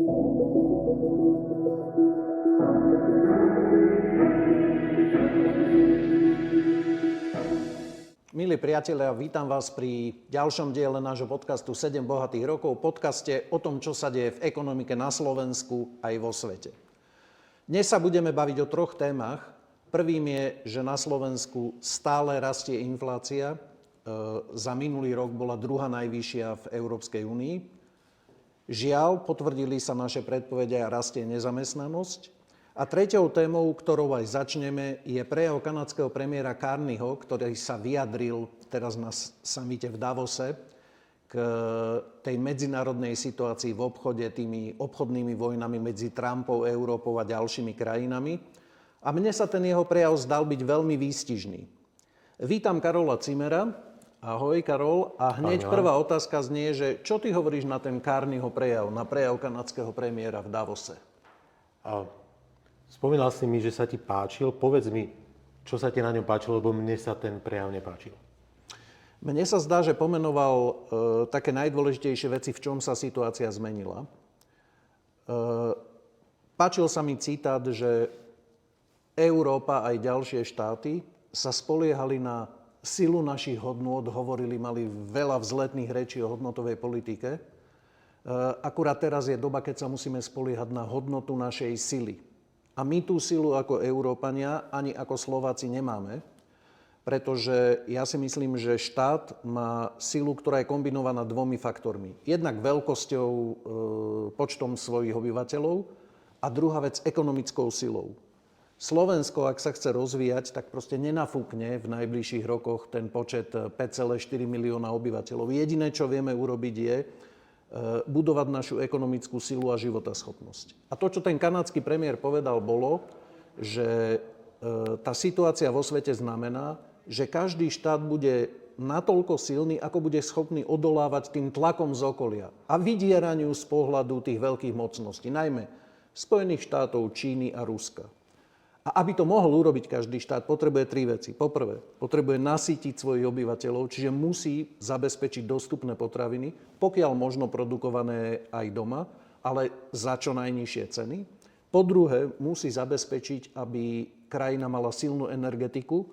Milí priatelia, vítam vás pri ďalšom diele nášho podcastu 7 bohatých rokov, podcaste o tom, čo sa deje v ekonomike na Slovensku aj vo svete. Dnes sa budeme baviť o troch témach. Prvým je, že na Slovensku stále rastie inflácia. Za minulý rok bola druhá najvyššia v Európskej únii. Žiaľ, potvrdili sa naše predpovede a rastie nezamestnanosť. A treťou témou, ktorou aj začneme, je prejav kanadského premiéra Carneyho, ktorý sa vyjadril teraz na samite v Davose k tej medzinárodnej situácii v obchode, tými obchodnými vojnami medzi Trumpom, Európou a ďalšími krajinami. A mne sa ten jeho prejav zdal byť veľmi výstižný. Vítam Karola Cimera. Ahoj, Karol. A hneď prvá otázka znie, že čo ty hovoríš na ten Carneyho prejav, na prejav kanadského premiéra v Davose? Spomínal si mi, že sa ti páčil. Povedz mi, čo sa ti na ňom páčilo, lebo mne sa ten prejav nepáčil. Mne sa zdá, že pomenoval také najdôležitejšie veci, v čom sa situácia zmenila. Páčil sa mi citát, že Európa aj ďalšie štáty sa spoliehali na silu našich hodnôt, mali veľa vzletných rečí o hodnotovej politike. Akurát teraz je doba, keď sa musíme spoliehať na hodnotu našej sily. A my tú silu ako Európania ani ako Slováci nemáme, pretože ja si myslím, že štát má silu, ktorá je kombinovaná dvomi faktormi. Jednak veľkosťou, počtom svojich obyvateľov a druhá vec ekonomickou silou. Slovensko, ak sa chce rozvíjať, tak proste nenafúkne v najbližších rokoch ten počet 5,4 milióna obyvateľov. Jediné, čo vieme urobiť, je budovať našu ekonomickú silu a životaschopnosť. A to, čo ten kanadský premiér povedal, bolo, že tá situácia vo svete znamená, že každý štát bude natoľko silný, ako bude schopný odolávať tým tlakom z okolia a vydieraniu z pohľadu tých veľkých mocností, najmä Spojených štátov, Číny a Ruska. A aby to mohol urobiť každý štát, potrebuje tri veci. Poprvé, potrebuje nasýtiť svojich obyvateľov, čiže musí zabezpečiť dostupné potraviny, pokiaľ možno produkované aj doma, ale za čo najnižšie ceny. Po druhé, musí zabezpečiť, aby krajina mala silnú energetiku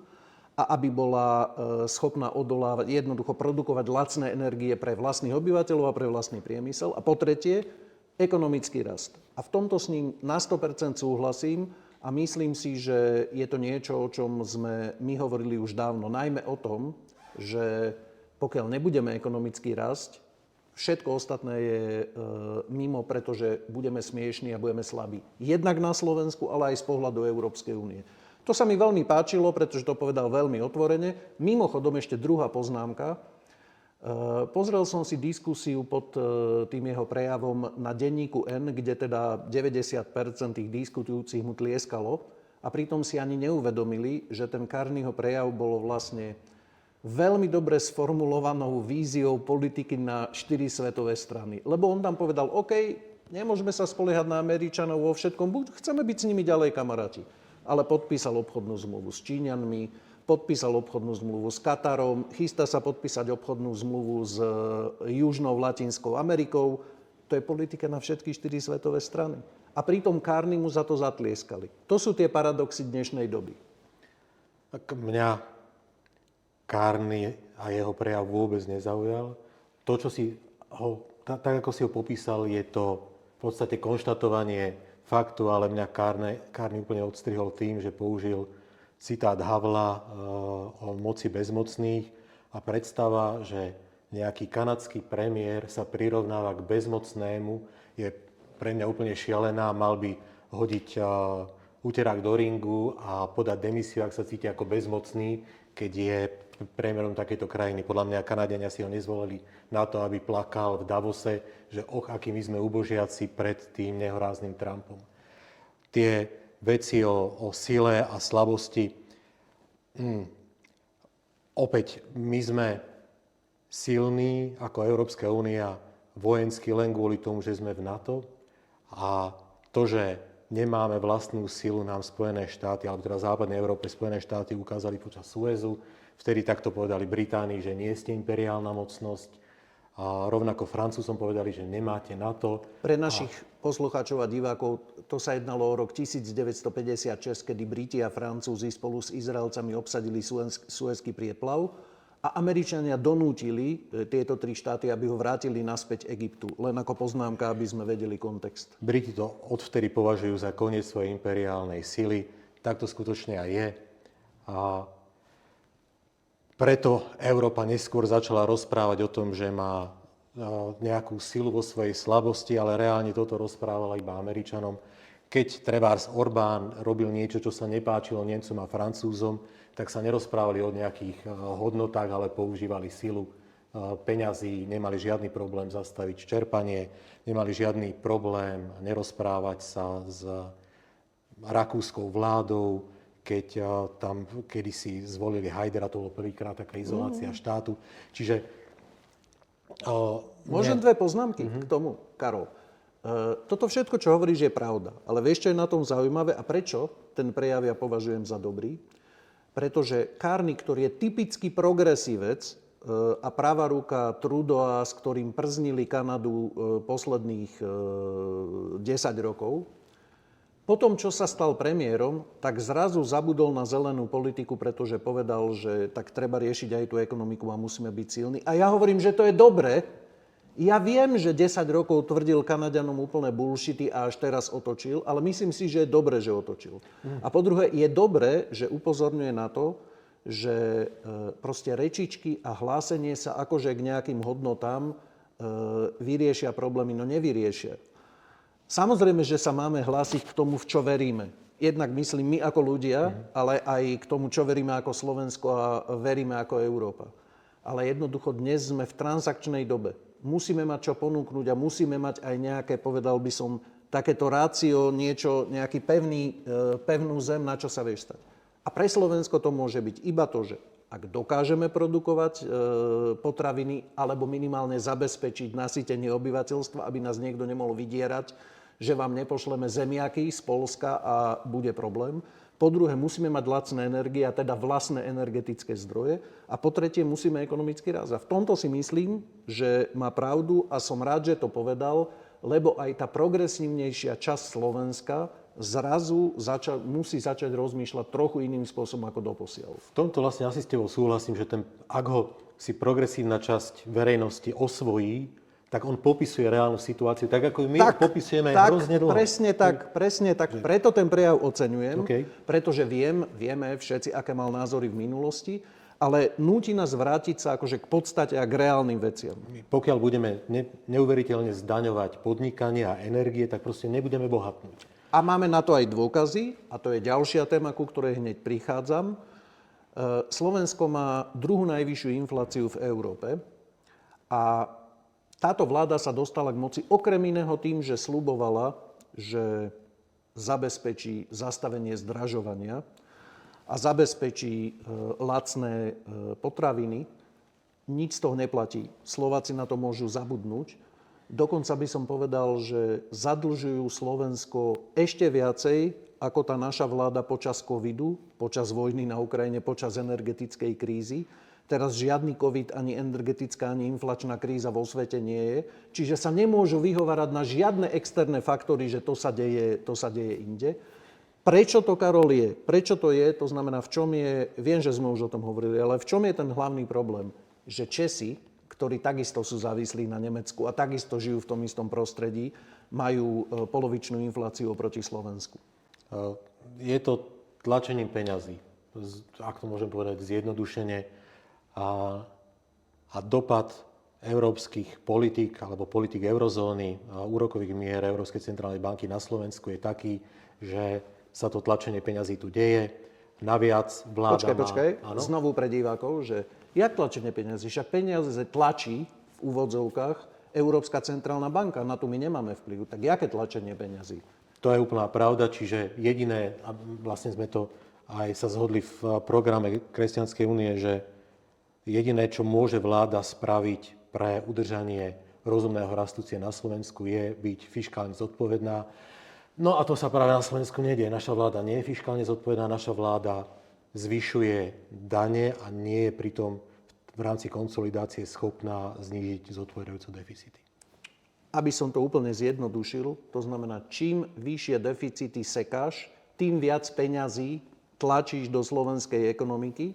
a aby bola schopná odolávať, jednoducho produkovať lacné energie pre vlastných obyvateľov a pre vlastný priemysel. A po tretie, ekonomický rast. A v tomto s ním na 100% súhlasím. A myslím si, že je to niečo, o čom sme my hovorili už dávno. Najmä o tom, že pokiaľ nebudeme ekonomicky rásť, všetko ostatné je mimo, pretože budeme smiešní a budeme slabí. Jednak na Slovensku, ale aj z pohľadu Európskej únie. To sa mi veľmi páčilo, pretože to povedal veľmi otvorene. Mimochodom ešte druhá poznámka. Pozrel som si diskusiu pod tým jeho prejavom na denníku N, kde teda 90% tých diskutujúcich mu tlieskalo a pritom si ani neuvedomili, že ten Carneyho prejav bolo vlastne veľmi dobre sformulovanou víziou politiky na 4 svetové strany. Lebo on tam povedal, OK, nemôžeme sa spoliehať na Američanov vo všetkom, buď chceme byť s nimi ďalej kamaráti. Ale podpísal obchodnú zmluvu s Číňanmi, podpísal obchodnú zmluvu s Katarom, chystá sa podpísať obchodnú zmluvu s Južnou Latinskou Amerikou. To je politika na všetky 4 svetové strany. A pritom Carney mu za to zatlieskali. To sú tie paradoxy dnešnej doby. Tak mňa Carney a jeho prejav vôbec nezaujal. To, čo si ho, tak ako si ho popísal, je to v podstate konštatovanie faktu, ale mňa Carney úplne odstrihol tým, že použil citát Havla o moci bezmocných a predstava, že nejaký kanadský premiér sa prirovnáva k bezmocnému, je pre mňa úplne šialená. Mal by hodiť uterák do ringu a podať demisiu, ak sa cíti ako bezmocný, keď je premiérom takejto krajiny. Podľa mňa Kanadiania si ho nezvolili na to, aby plakal v Davose, že akí my sme ubožiaci pred tým nehorázným Trumpom. Tie veci o sile a slabosti. Opäť, my sme silní ako Európska únia vojensky len kvôli tomu, že sme v NATO a to, že nemáme vlastnú silu, nám Spojené štáty, alebo teda v západnej Európe Spojené štáty ukázali počas Suezu. Vtedy takto povedali Británii, že nie ste imperiálna mocnosť. A rovnako Francúzom povedali, že nemáte na to. Pre našich poslucháčov a divákov to sa jednalo o rok 1956, kedy Briti a Francúzi spolu s Izraelcami obsadili Suezský prieplav a Američania donútili tieto tri štáty, aby ho vrátili naspäť Egyptu. Len ako poznámka, aby sme vedeli kontext. Briti to odvtedy považujú za koniec svojej imperiálnej sily. Tak to skutočne aj je. A preto Európa neskôr začala rozprávať o tom, že má nejakú silu vo svojej slabosti, ale reálne toto rozprávala iba Američanom. Keď trebárs Orbán robil niečo, čo sa nepáčilo Nemcom a Francúzom, tak sa nerozprávali o nejakých hodnotách, ale používali silu peňazí, nemali žiadny problém zastaviť čerpanie, nemali žiadny problém nerozprávať sa s rakúskou vládou, keď tam kedysi zvolili Hajdara, to bolo prvýkrát taká izolácia štátu. Čiže... Môžem dve poznámky k tomu, Karol. Toto všetko, čo hovoríš, je pravda. Ale vieš, čo je na tom zaujímavé a prečo ten prejav ja považujem za dobrý? Pretože Carney, ktorý je typický progresívec a pravá ruka Trudeau, s ktorým prznili Kanadu posledných 10 rokov, po tom, čo sa stal premiérom, tak zrazu zabudol na zelenú politiku, pretože povedal, že tak treba riešiť aj tú ekonomiku a musíme byť silní. A ja hovorím, že to je dobré. Ja viem, že 10 rokov tvrdil Kanaďanom úplné bullshity a až teraz otočil, ale myslím si, že je dobré, že otočil. A po druhé, je dobré, že upozorňuje na to, že proste rečičky a hlásenie sa akože k nejakým hodnotám vyriešia problémy. No nevyriešia. Samozrejme, že sa máme hlásiť k tomu, v čo veríme. Jednak myslím my ako ľudia, ale aj k tomu, čo veríme ako Slovensko a veríme ako Európa. Ale jednoducho dnes sme v transakčnej dobe. Musíme mať čo ponúknuť a musíme mať aj nejaké, povedal by som, takéto rácio, nejaký pevnú zem, na čo sa vieš stať. A pre Slovensko to môže byť iba to, že ak dokážeme produkovať potraviny alebo minimálne zabezpečiť nasytenie obyvateľstva, aby nás niekto nemohol vydierať, že vám nepošleme zemiaky z Poľska a bude problém. Po druhé, musíme mať lacné energie, a teda vlastné energetické zdroje. A po tretie, musíme ekonomicky rast. A v tomto si myslím, že má pravdu a som rád, že to povedal, lebo aj tá progresívnejšia časť Slovenska zrazu musí začať rozmýšľať trochu iným spôsobom ako doposiaľ. V tomto vlastne asi s tebou súhlasím, že ak ho si progresívna časť verejnosti osvojí, tak on popisuje reálnu situáciu, tak ako my popisujeme hrozne dlho. Presne tak. Preto ten prejav oceňujem, Okay. Pretože vieme všetci, aké mal názory v minulosti, ale núti nás vrátiť sa akože k podstate a k reálnym veciam. Pokiaľ budeme neuveriteľne zdaňovať podnikanie a energie, tak proste nebudeme bohatnúť. A máme na to aj dôkazy, a to je ďalšia téma, ku ktorej hneď prichádzam. Slovensko má druhú najvyššiu infláciu v Európe a táto vláda sa dostala k moci okrem iného tým, že sľubovala, že zabezpečí zastavenie zdražovania a zabezpečí lacné potraviny. Nič z toho neplatí. Slováci na to môžu zabudnúť. Dokonca by som povedal, že zadlžujú Slovensko ešte viacej, ako tá naša vláda počas covidu, počas vojny na Ukrajine, počas energetickej krízy. Teraz žiadny covid, ani energetická, ani inflačná kríza vo svete nie je. Čiže sa nemôžu vyhovárať na žiadne externé faktory, že to sa deje inde. Prečo to, Karol, je? Prečo to je? To znamená, v čom je, viem, že sme už o tom hovorili, ale v čom je ten hlavný problém? Že Česi, ktorí takisto sú závislí na Nemecku a takisto žijú v tom istom prostredí, majú polovičnú infláciu oproti Slovensku. Je to tlačením peňazí, ak to môžem povedať zjednodušene. A dopad európskych politík alebo politík eurozóny a úrokových mier Európskej centrálnej banky na Slovensku je taký, že sa to tlačenie peňazí tu deje. Naviac vláda Počkaj. Znovu pre divákov, že jak tlačenie peňazí? Však peniaze tlačí v úvodzovkách Európska centrálna banka. Na to my nemáme vplyv. Tak jaké tlačenie peňazí? To je úplná pravda, čiže jediné, a vlastne sme to aj sa zhodli v programe Kresťanskej únie, že jediné, čo môže vláda spraviť pre udržanie rozumného rastu cien na Slovensku, je byť fiškálne zodpovedná. No a to sa práve na Slovensku nedieje. Naša vláda nie je fiškálne zodpovedná, naša vláda zvyšuje dane a nie je pritom v v rámci konsolidácie schopná znížiť zodpovedajúce deficity. Aby som to úplne zjednodušil, to znamená, čím vyššie deficity sekáš, tým viac peňazí tlačíš do slovenskej ekonomiky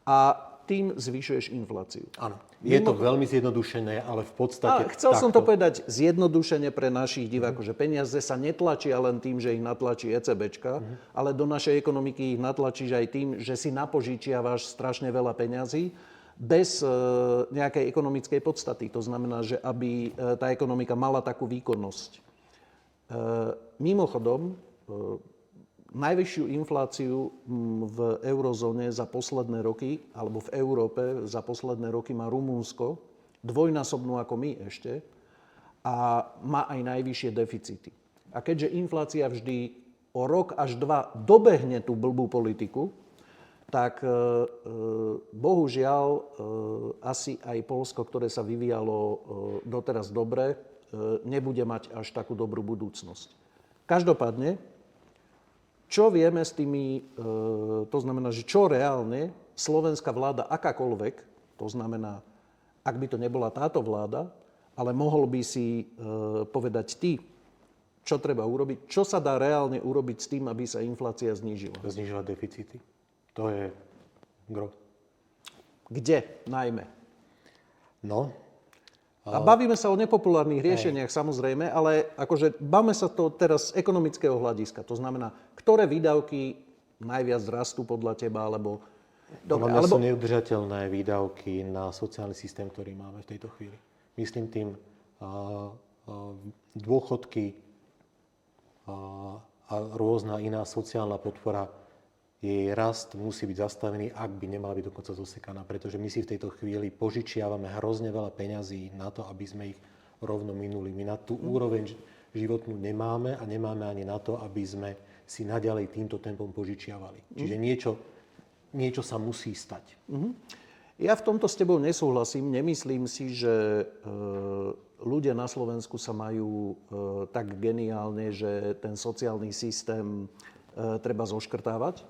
a tým zvyšuješ infláciu. Áno. Je to veľmi zjednodušené, ale v podstate... Chcel som to povedať zjednodušene pre našich divákov, že peniaze sa netlačia len tým, že ich natlačí ECBčka, ale do našej ekonomiky ich natlačíš aj tým, že si napožičiavaš strašne veľa peňazí bez nejakej ekonomickej podstaty. To znamená, že aby tá ekonomika mala takú výkonnosť. Mimochodom, najvyššiu infláciu v eurozóne za posledné roky, alebo v Európe za posledné roky má Rumunsko, dvojnásobnú ako my ešte, a má aj najvyššie deficity. A keďže inflácia vždy o rok až dva dobehne tú blbú politiku, tak bohužiaľ asi aj Poľsko, ktoré sa vyvíjalo doteraz dobre, nebude mať až takú dobrú budúcnosť. Každopádne, čo vieme s tými, to znamená, že čo reálne slovenská vláda akákoľvek, to znamená, ak by to nebola táto vláda, ale mohol by si povedať ty, čo treba urobiť, čo sa dá reálne urobiť s tým, aby sa inflácia znížila? Znížila deficity. To je gro. Kde najmä? No. A bavíme sa o nepopulárnych riešeniach, samozrejme, ale akože bavíme sa to teraz z ekonomického hľadiska. To znamená, ktoré výdavky najviac rastú podľa teba, alebo... Podľa mňa sú neudržateľné výdavky na sociálny systém, ktorý máme v tejto chvíli. Myslím tým dôchodky a rôzna iná sociálna podpora. Jej rast musí byť zastavený, ak by nemala byť dokonca zosekaná, pretože my si v tejto chvíli požičiavame hrozne veľa peňazí na to, aby sme ich rovno minuli. My na tú úroveň životnú nemáme a nemáme ani na to, aby sme si naďalej týmto tempom požičiavali. Čiže niečo sa musí stať. Ja v tomto s tebou nesúhlasím. Nemyslím si, že ľudia na Slovensku sa majú tak geniálne, že ten sociálny systém treba zoškrtávať.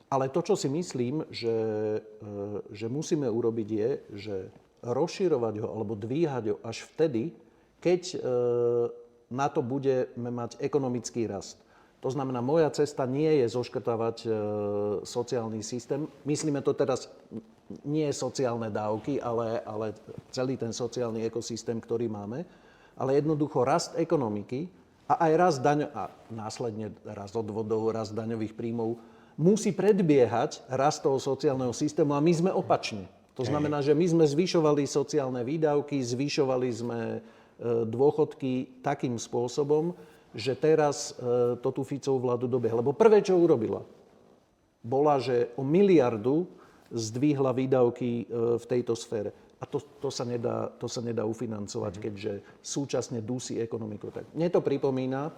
Ale to, čo si myslím, že musíme urobiť je, že rozširovať ho alebo dvíhať ho až vtedy, keď na to budeme mať ekonomický rast. To znamená, moja cesta nie je zoškrtávať sociálny systém. Myslíme to teraz nie sociálne dávky, ale celý ten sociálny ekosystém, ktorý máme. Ale jednoducho rast ekonomiky a aj rast a následne rast odvodov, rast daňových príjmov musí predbiehať rast toho sociálneho systému a my sme opačne. To znamená, že my sme zvyšovali sociálne výdavky, zvyšovali sme dôchodky takým spôsobom, že teraz to tú Ficovú vládu dobehla. Lebo prvé, čo urobila, bola, že o 1 miliardu zdvihla výdavky v tejto sfére. A to sa nedá ufinancovať, keďže súčasne dusí ekonomiku. Tak mne to pripomína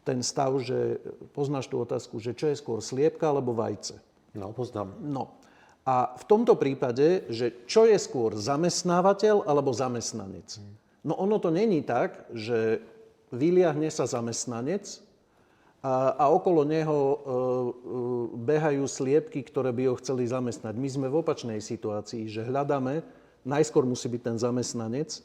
ten stav, že poznáš tú otázku, že čo je skôr sliepka alebo vajce? No, poznám. No. A v tomto prípade, že čo je skôr zamestnávateľ alebo zamestnanec? No ono to není tak, že vyliahne sa zamestnanec a okolo neho behajú sliepky, ktoré by ho chceli zamestnať. My sme v opačnej situácii, že hľadáme, najskôr musí byť ten zamestnanec,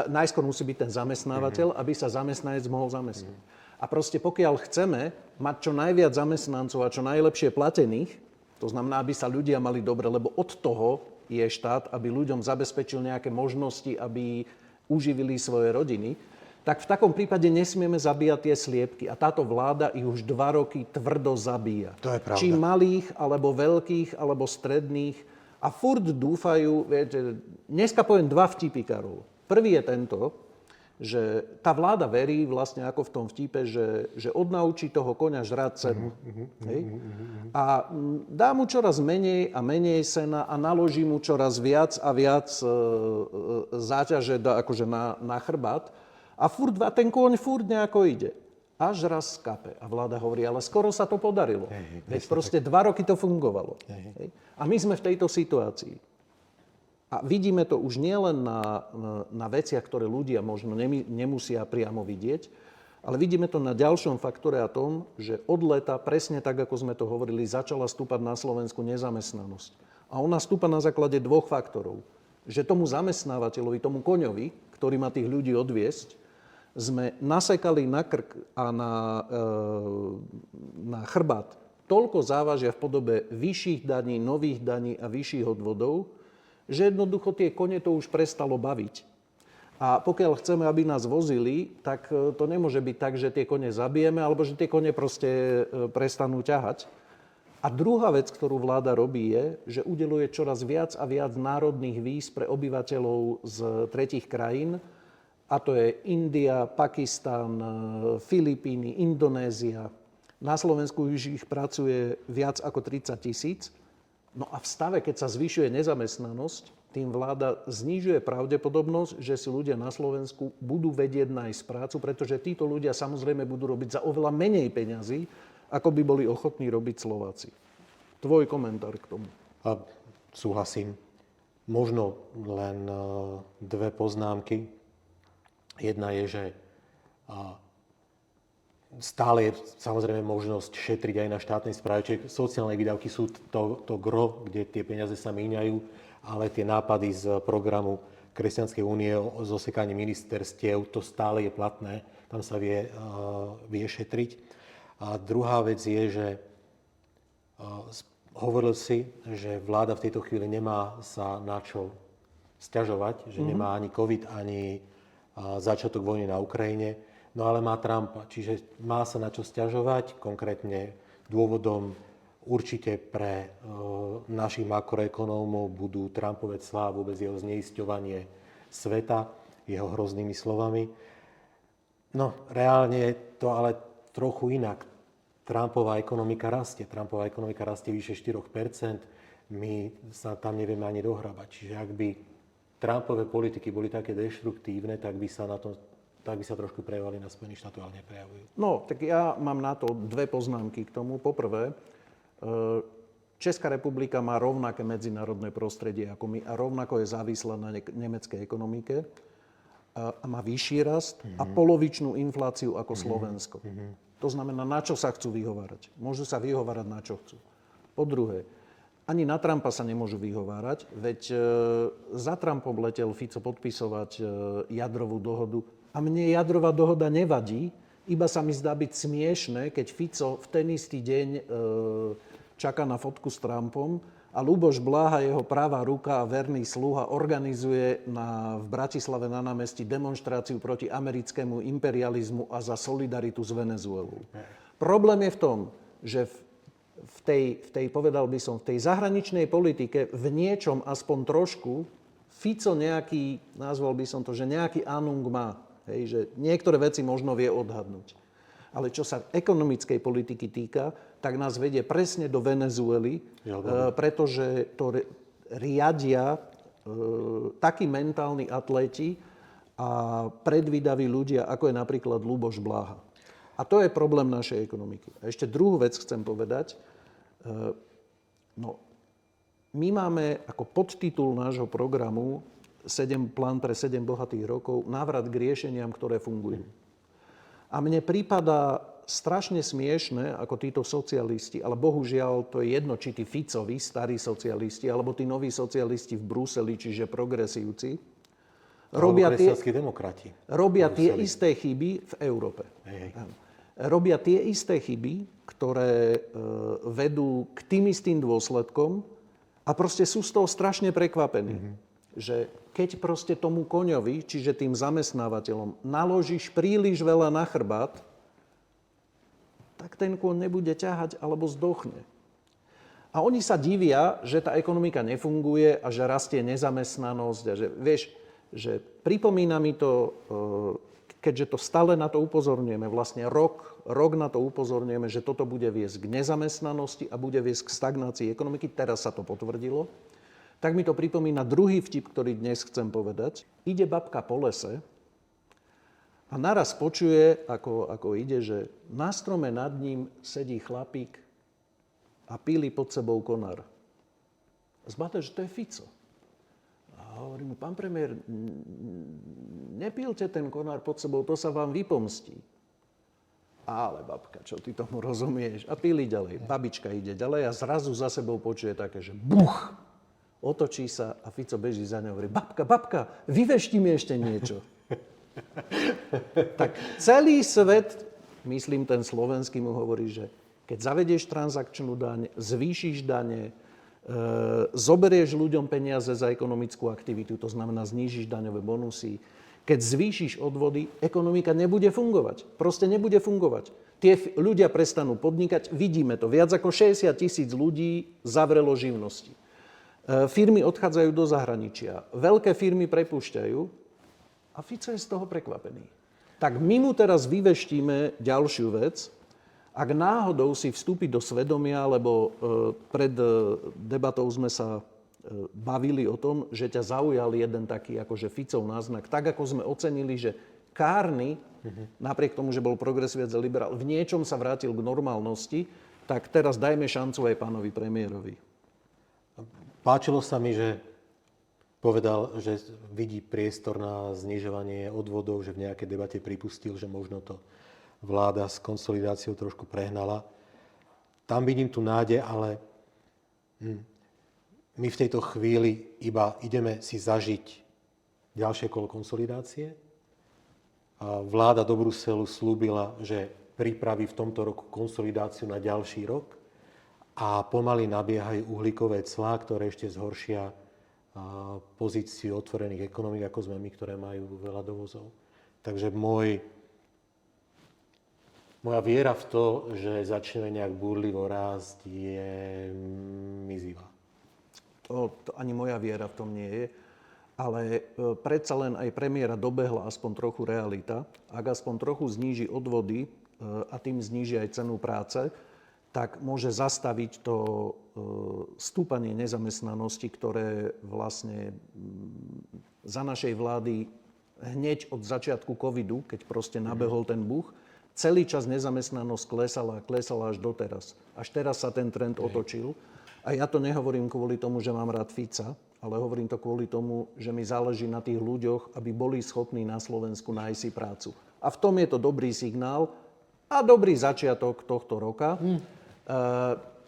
najskôr musí byť ten zamestnávateľ, aby sa zamestnanec mohol zamestnať. A proste pokiaľ chceme mať čo najviac zamestnancov a čo najlepšie platených, to znamená, aby sa ľudia mali dobre, lebo od toho je štát, aby ľuďom zabezpečil nejaké možnosti, aby uživili svoje rodiny, tak v takom prípade nesmieme zabíjať tie sliepky. A táto vláda ich už 2 roky tvrdo zabíja. To je pravda. Či malých, alebo veľkých, alebo stredných. A furt dúfajú, viete, dneska poviem 2 vtipy, Karol. Prvý je tento, že tá vláda verí vlastne ako v tom vtipe, že odnaučí toho koňa žrať seno. A dá mu čoraz menej a menej sena a naloží mu čoraz viac a viac záťaže akože na chrbát. A ten kôň furt nejako ide. Až raz skape. A vláda hovorí, ale skoro sa to podarilo. Veď proste 2 roky to fungovalo. A my sme v tejto situácii. A vidíme to už nielen na veciach, ktoré ľudia možno nemusia priamo vidieť, ale vidíme to na ďalšom faktore a tom, že od leta, presne tak, ako sme to hovorili, začala stúpať na Slovensku nezamestnanosť. A ona stúpa na základe dvoch faktorov. Že tomu zamestnávateľovi, tomu koňovi, ktorý má tých ľudí odviesť, sme nasekali na krk a na chrbát toľko závažia v podobe vyšších daní, nových daní a vyšších odvodov, že jednoducho tie kone to už prestalo baviť. A pokiaľ chceme, aby nás vozili, tak to nemôže byť tak, že tie kone zabijeme, alebo že tie kone proste prestanú ťahať. A druhá vec, ktorú vláda robí, je, že udeľuje čoraz viac a viac národných víz pre obyvateľov z tretích krajín. A to je India, Pakistan, Filipíny, Indonézia. Na Slovensku už ich pracuje viac ako 30 000. No a v stave, keď sa zvyšuje nezamestnanosť, tým vláda znižuje pravdepodobnosť, že si ľudia na Slovensku budú vedieť nájsť prácu, pretože títo ľudia samozrejme budú robiť za oveľa menej peňazí, ako by boli ochotní robiť Slováci. Tvoj komentár k tomu. Súhlasím. Možno len dve poznámky. Jedna je, že stále je samozrejme možnosť šetriť aj na štátnej správe, čiže sociálne výdavky sú to gro, kde tie peniaze sa míňajú, ale tie nápady z programu Kresťanskej únie o zosekaní ministerstiev, to stále je platné, tam sa vie šetriť. A druhá vec je, že hovoril si, že vláda v tejto chvíli nemá sa na čo sťažovať, že nemá ani COVID, ani začiatok vojny na Ukrajine, no ale má Trumpa, čiže má sa na čo sťažovať, konkrétne dôvodom určite pre našich makroekonómov budú Trumpové clá, vôbec jeho zneisťovanie sveta, jeho hroznými slovami. No, reálne je to ale trochu inak. Trumpová ekonomika rastie vyše 4%, my sa tam nevieme ani dohrabať. Čiže ak by Trumpové politiky boli také deštruktívne, tak by sa trošku prejavovali na Spojených štátoch, ale neprejavujú. No, tak ja mám na to dve poznámky k tomu. Poprvé, Česká republika má rovnaké medzinárodné prostredie ako my a rovnako je závislá na nemeckej ekonomike a má vyšší rast a polovičnú infláciu ako Slovensko. To znamená, na čo sa chcú vyhovárať. Môžu sa vyhovárať, na čo chcú. Po druhé, ani na Trumpa sa nemôžu vyhovárať, veď za Trumpom letel Fico podpisovať jadrovú dohodu. A mne jadrová dohoda nevadí, iba sa mi zdá byť smiešné, keď Fico v ten istý deň čaká na fotku s Trumpom a Ľuboš Bláha, jeho pravá ruka a verný sluha, organizuje v Bratislave na námestí demonštráciu proti americkému imperializmu a za solidaritu s Venezuelou. Problém je v tom, že v tej, povedal by som, v tej zahraničnej politike v niečom aspoň trošku Fico nejaký, nazval by som to, že nejaký anung má. Hej, že niektoré veci možno vie odhadnúť. Ale čo sa ekonomickej politiky týka, tak nás vedie presne do Venezuely, pretože to riadia takí mentálni atléti a predvídaví ľudia, ako je napríklad Ľuboš Bláha. A to je problém našej ekonomiky. A ešte druhú vec chcem povedať. My máme ako podtitul nášho programu plán pre 7 bohatých rokov, návrat k riešeniam, ktoré fungujú. A mne prípada strašne smiešne, ako títo socialisti, ale bohužiaľ to je jedno, či tí Ficovi, starí socialisti, alebo tí noví socialisti v Bruseli, čiže progresívci, robia tie isté chyby v Európe. Robia tie isté chyby, ktoré vedú k tým istým dôsledkom a proste sú z toho strašne prekvapení. Že keď proste tomu koňovi, čiže tým zamestnávateľom, naložíš príliš veľa na chrbát, tak ten kôň nebude ťahať alebo zdochne. A oni sa divia, že tá ekonomika nefunguje a že rastie nezamestnanosť. A že, vieš, že pripomína mi to, keďže to stále na to upozorňujeme, vlastne rok na to upozorňujeme, že toto bude viesť k nezamestnanosti a bude viesť k stagnácii ekonomiky. Teraz sa to potvrdilo. Tak mi to pripomína druhý vtip, ktorý dnes chcem povedať. Ide babka po lese a naraz počuje, ako ide, že na strome nad ním sedí chlapík a píli pod sebou konár. Zbadá, že to je Fico. A hovorí mu, pán premiér, nepílte ten konár pod sebou, to sa vám vypomstí. Ale babka, čo ty tomu rozumieš? A píli ďalej. Babička ide ďalej a zrazu za sebou počuje také, že buch. Otočí sa a Fico beží za ňou. Hovorí, babka, vyvešti mi ešte niečo. Tak celý svet, myslím ten slovenský, mu hovorí, že keď zavedieš transakčnú daň, zvýšiš dane, zoberieš ľuďom peniaze za ekonomickú aktivitu, to znamená znížiš daňové bonusy, keď zvýšiš odvody, ekonomika nebude fungovať. Proste nebude fungovať. Tie ľudia prestanú podnikať, vidíme to. Viac ako 60 000 ľudí zavrelo živnosti. Firmy odchádzajú do zahraničia, veľké firmy prepúšťajú a Fico je z toho prekvapený. Tak my mu teraz vyveštíme ďalšiu vec. Ak náhodou si vstúpi do svedomia, lebo pred debatou sme sa bavili o tom, že ťa zaujal jeden taký akože Ficov náznak, tak ako sme ocenili, že Kárny, napriek tomu, že bol progresívec a liberál, v niečom sa vrátil k normálnosti, tak teraz dajme šancu aj pánovi premiérovi. Páčilo sa mi, že povedal, že vidí priestor na znižovanie odvodov, že v nejakej debate pripustil, že možno to vláda s konsolidáciou trošku prehnala. Tam vidím tú nádej, ale my v tejto chvíli iba ideme si zažiť ďalšie kolo konsolidácie. A vláda do Bruselu slúbila, že pripraví v tomto roku konsolidáciu na ďalší rok a pomaly nabiehajú uhlíkové clá, ktoré ešte zhoršia pozíciu otvorených ekonomík, ako sme my, ktoré majú veľa dovozov. Takže moja viera v to, že začneme nejak búrlivo rásť, je mizivá. To ani moja viera v tom nie je, ale predsa len aj premiéra dobehla aspoň trochu realita. Ak aspoň trochu zníži odvody a tým zníži aj cenu práce, tak môže zastaviť to stúpanie nezamestnanosti, ktoré vlastne za našej vlády hneď od začiatku covidu, keď proste nabehol ten buch, celý čas nezamestnanosť klesala až doteraz. Až teraz sa ten trend otočil. A ja to nehovorím kvôli tomu, že mám rád Fica, ale hovorím to kvôli tomu, že mi záleží na tých ľuďoch, aby boli schopní na Slovensku nájsť si prácu. A v tom je to dobrý signál a dobrý začiatok tohto roka.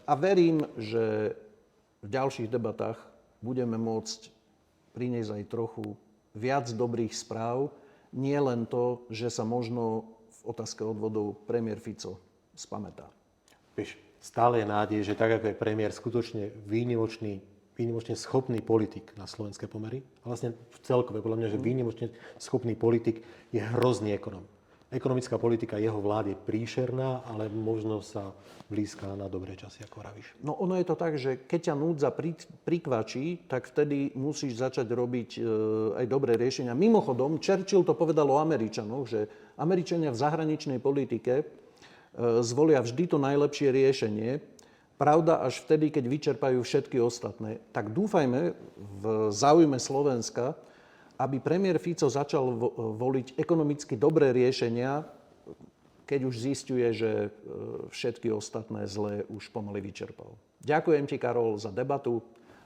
A verím, že v ďalších debatách budeme môcť priniesť aj trochu viac dobrých správ. Nie len to, že sa možno v otázke odvodov premiér Fico spamätá. Stále je nádej, že tak, ako je premiér skutočne výnimočne schopný politik na slovenské pomery, a vlastne celkové, podľa mňa, že výnimočne schopný politik je hrozný ekonom. Ekonomická politika jeho vlády je príšerná, ale možno sa blízka na dobré časy, ako vravíš. No ono je to tak, že keď ťa núdza prikvačí, tak vtedy musíš začať robiť aj dobré riešenia. Mimochodom, Churchill to povedal o Američanoch, že Američania v zahraničnej politike zvolia vždy to najlepšie riešenie. Pravda, až vtedy, keď vyčerpajú všetky ostatné. Tak dúfajme v záujme Slovenska, aby premiér Fico začal voliť ekonomicky dobré riešenia, keď už zisťuje, že všetky ostatné zlé už pomaly vyčerpal. Ďakujem ti, Karol, za debatu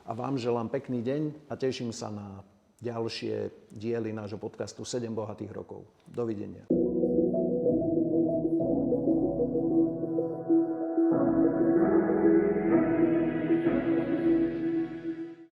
a vám želám pekný deň a teším sa na ďalšie diely nášho podcastu 7 bohatých rokov. Dovidenia.